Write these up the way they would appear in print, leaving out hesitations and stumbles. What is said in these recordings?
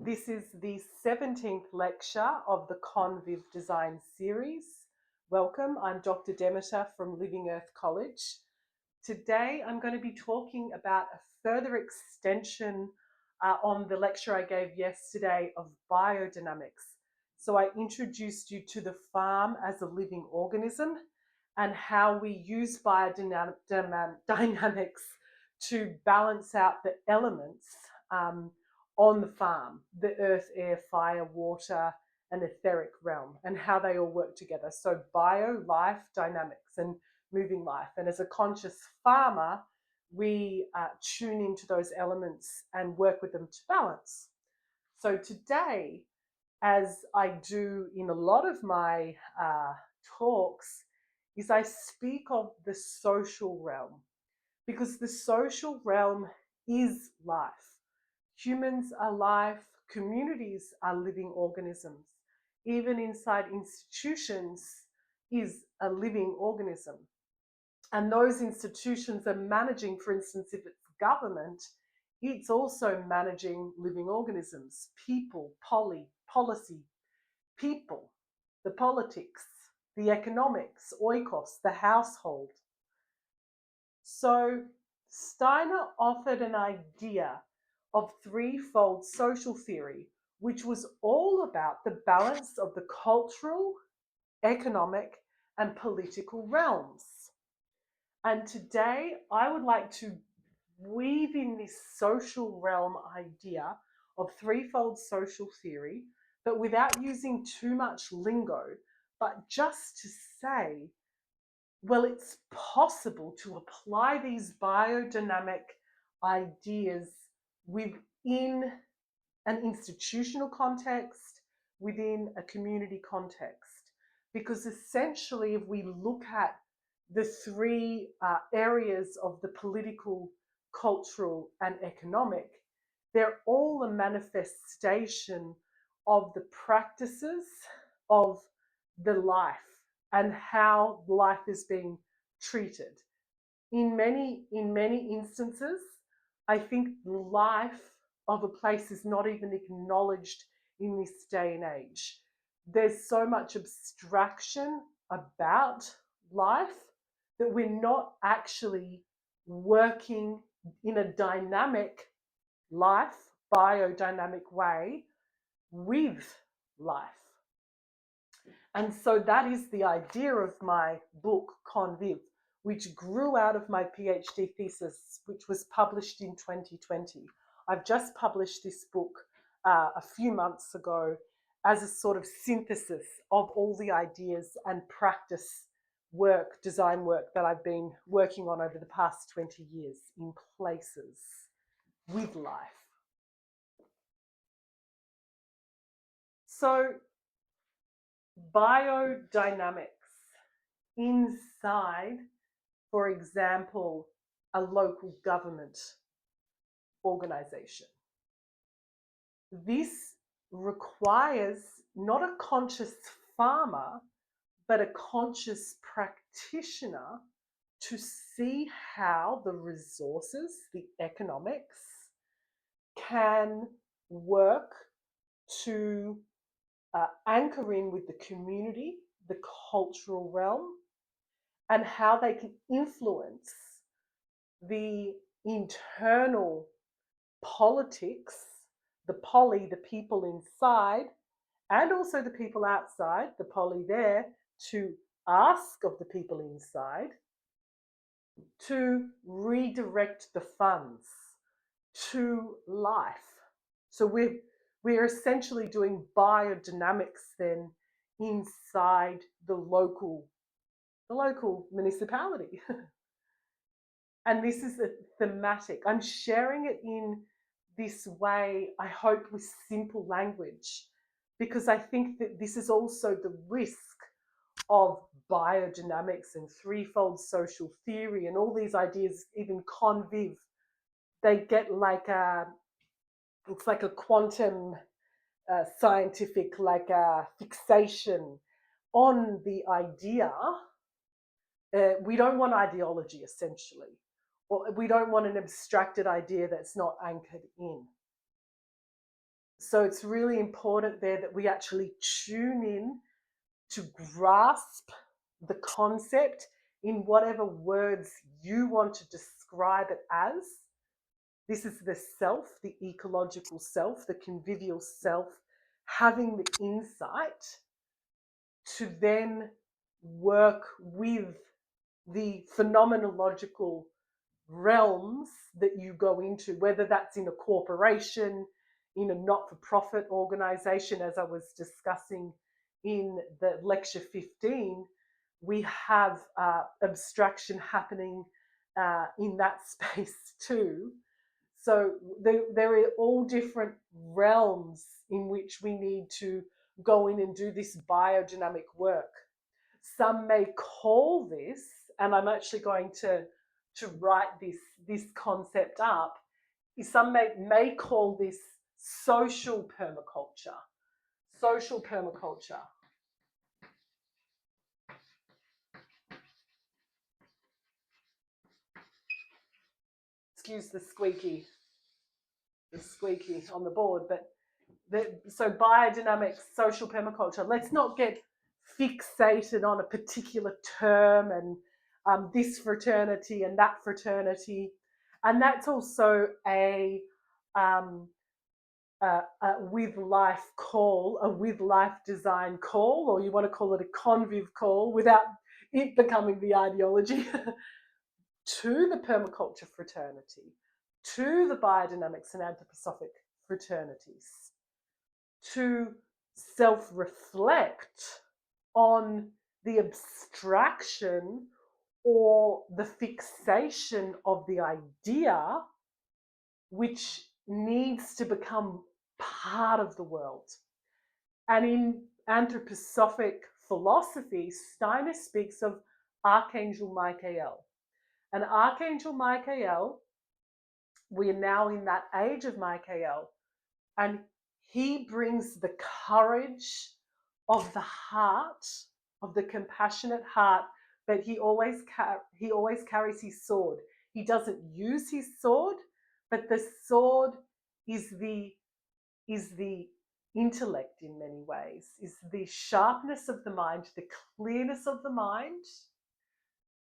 This is the 17th lecture of the Conviv Design series. Welcome, I'm Dr. Demeter from Living Earth College. Today I'm going to be talking about a further extension on the lecture I gave yesterday of biodynamics. So I introduced you to the farm as a living organism and how we use biodynamics to balance out the elements on the farm, the earth, air, fire, water, and etheric realm, and how they all work together. So bio, life, dynamics, and moving life. And as a conscious farmer, we tune into those elements and work with them to balance. So today, as I do in a lot of my talks, is I speak of the social realm, because the social realm is life. Humans are life, communities are living organisms. Even inside institutions is a living organism. And those institutions are managing, for instance, if it's government, it's also managing living organisms, people, policy, people, the politics, the economics, oikos, the household. So Steiner offered an idea of threefold social theory, which was all about the balance of the cultural, economic, and political realms. And today I would like to weave in this social realm idea of threefold social theory, but without using too much lingo, but just to say, well, it's possible to apply these biodynamic ideas within an institutional context, within a community context. Because essentially, if we look at the three areas of the political, cultural, and economic, they're all a manifestation of the practices of the life and how life is being treated. In many instances, I think the life of a place is not even acknowledged in this day and age. There's so much abstraction about life that we're not actually working in a dynamic life, biodynamic way with life. And so that is the idea of my book, Conviv, which grew out of my PhD thesis, which was published in 2020. I've just published this book a few months ago as a sort of synthesis of all the ideas and practice work, design work that I've been working on over the past 20 years in places with life. So biodynamics inside, for example, a local government organization. This requires not a conscious farmer, but a conscious practitioner to see how the resources, the economics, can work to anchor in with the community, the cultural realm, and how they can influence the internal politics, the people inside, and also the people outside, the poly there, to ask of the people inside to redirect the funds to life. So we're essentially doing biodynamics then inside the local municipality. And this is a thematic. I'm sharing it in this way, I hope with simple language, because I think that this is also the risk of biodynamics and threefold social theory and all these ideas, even conviv. They get it's like a quantum scientific, like a fixation on the idea. We don't want ideology, essentially. Or we don't want an abstracted idea that's not anchored in. So it's really important there that we actually tune in to grasp the concept in whatever words you want to describe it as. This is the self, the ecological self, the convivial self, having the insight to then work with the phenomenological realms that you go into, whether that's in a corporation, in a not-for-profit organization, as I was discussing in the lecture 15, we have abstraction happening in that space too. So there are all different realms in which we need to go in and do this biodynamic work. Some may call this, and I'm actually going to write this concept up, some may call this social permaculture. Social permaculture. Excuse the squeaky on the board, but so biodynamics, social permaculture. Let's not get fixated on a particular term and this fraternity and that fraternity, and that's also a with life call, a with life design call, or you want to call it a conviv call without it becoming the ideology, to the permaculture fraternity, to the biodynamics and anthroposophic fraternities, to self-reflect on the abstraction or the fixation of the idea which needs to become part of the world. And in anthroposophic philosophy, Steiner speaks of Archangel Michael. And Archangel Michael, we are now in that age of Michael, and he brings the courage of the heart, of the compassionate heart, but he always carries his sword. He doesn't use his sword, but the sword is the intellect in many ways, is the sharpness of the mind, the clearness of the mind,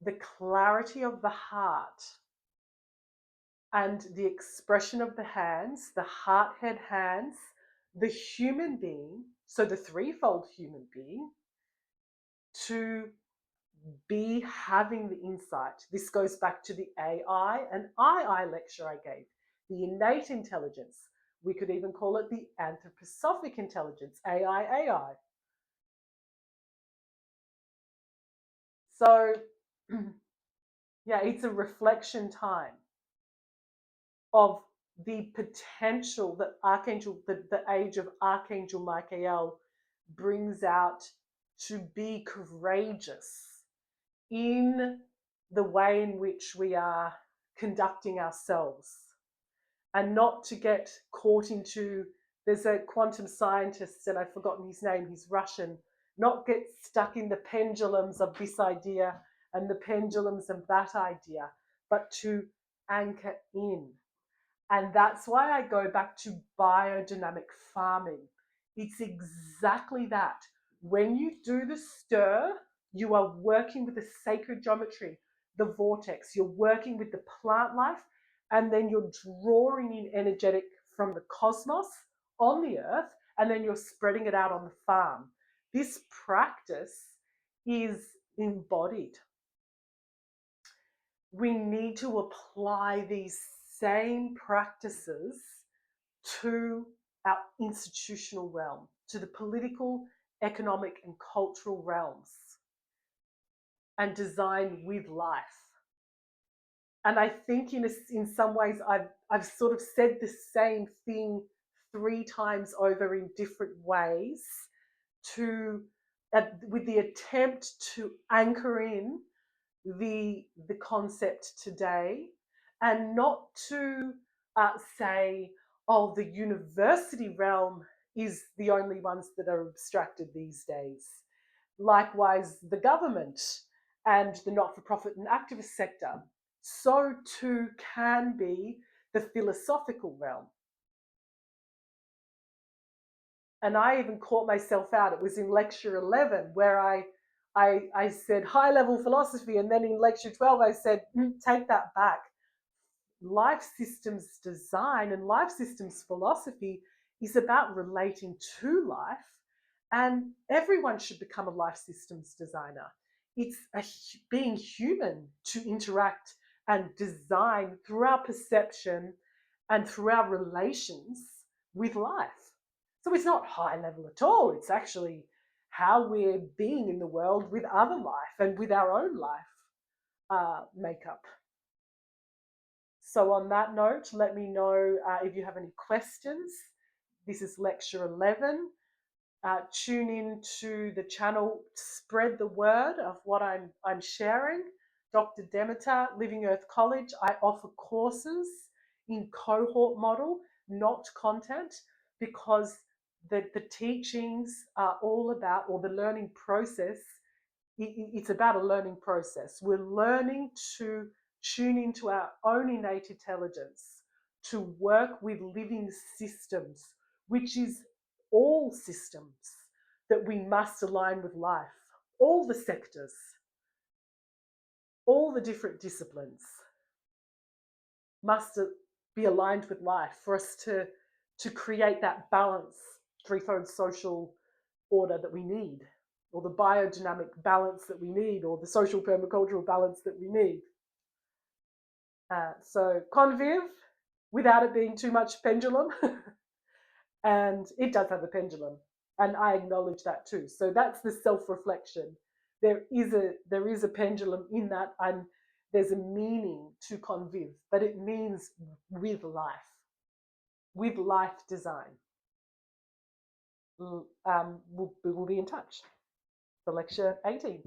the clarity of the heart, and the expression of the hands, the heart, head, hands, the human being, so the threefold human being, to be having the insight. This goes back to the AI and II lecture I gave, the innate intelligence. We could even call it the anthroposophic intelligence, AI. So, yeah, it's a reflection time of the potential that the age of Archangel Michael brings out, to be courageous in the way in which we are conducting ourselves, and not to get caught into, there's a quantum scientist, and I've forgotten his name, he's Russian, not get stuck in the pendulums of this idea and the pendulums of that idea, but to anchor in. And that's why I go back to biodynamic farming. It's exactly that. When you do the stir, you are working with the sacred geometry, the vortex, you're working with the plant life, and then you're drawing in energetic from the cosmos on the earth, and then you're spreading it out on the farm. This practice is embodied. We need to apply these same practices to our institutional realm, to the political, economic, and cultural realms, and design with life. And I think in some ways I've sort of said the same thing 3 times over in different ways, with the attempt to anchor in the concept today, and not to say, oh, the university realm is the only ones that are abstracted these days. Likewise, the government and the not-for-profit and activist sector. So too can be the philosophical realm. And I even caught myself out. It was in lecture 11 where I said high level philosophy. And then in lecture 12, I said, take that back. Life systems design and life systems philosophy is about relating to life. And everyone should become a life systems designer. It's being human to interact and design through our perception and through our relations with life. So it's not high level at all. It's actually how we're being in the world with other life and with our own life makeup. So on that note, let me know if you have any questions. This is lecture 11. Tune in to the channel, spread the word of what I'm sharing. Dr. Demeter, Living Earth College, I offer courses in cohort model, not content, because the teachings are all about, or the learning process, it's about a learning process. We're learning to tune into our own innate intelligence, to work with living systems, which is all systems that we must align with life, all the sectors, all the different disciplines must be aligned with life for us to create that balance, threefold social order that we need, or the biodynamic balance that we need, or the social permacultural balance that we need. So conviv, without it being too much pendulum, and it does have a pendulum, and I acknowledge that too. So that's the self-reflection. There is a pendulum in that, and there's a meaning to conviv, but it means with life design. We'll be in touch for lecture 18.